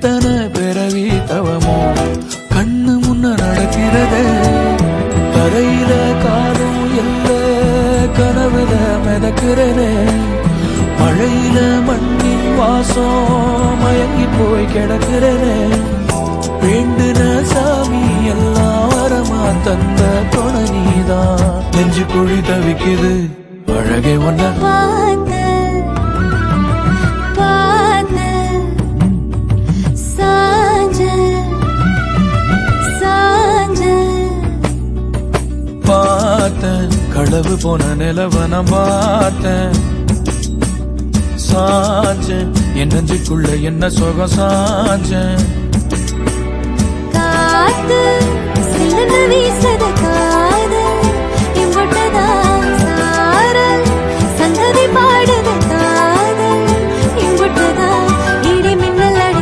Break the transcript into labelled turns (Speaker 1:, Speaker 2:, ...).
Speaker 1: எத்தனை பிறவி தவமோ கண்ணு முன்ன நடக்கிறதே. தரையில காலும் இல்ல கனவுல மிதக்கிறனே. மழையில மண்ணின் வாசம் மயங்கி போய் கிடக்கிறனே. வேண்டுன சாமி எல்லாம் வரமா தந்த துணை நீதான். நெஞ்சு குழி தவிக்குது அழகே ஒன்ன பார்த்தேன். களவு போன நிலவன பார்த்தேன். சாஞ்சேன் என் நெஞ்சுக்குள்ள என்ன சுகம் சாஞ்சேன்.
Speaker 2: காத்து சிலது வீசத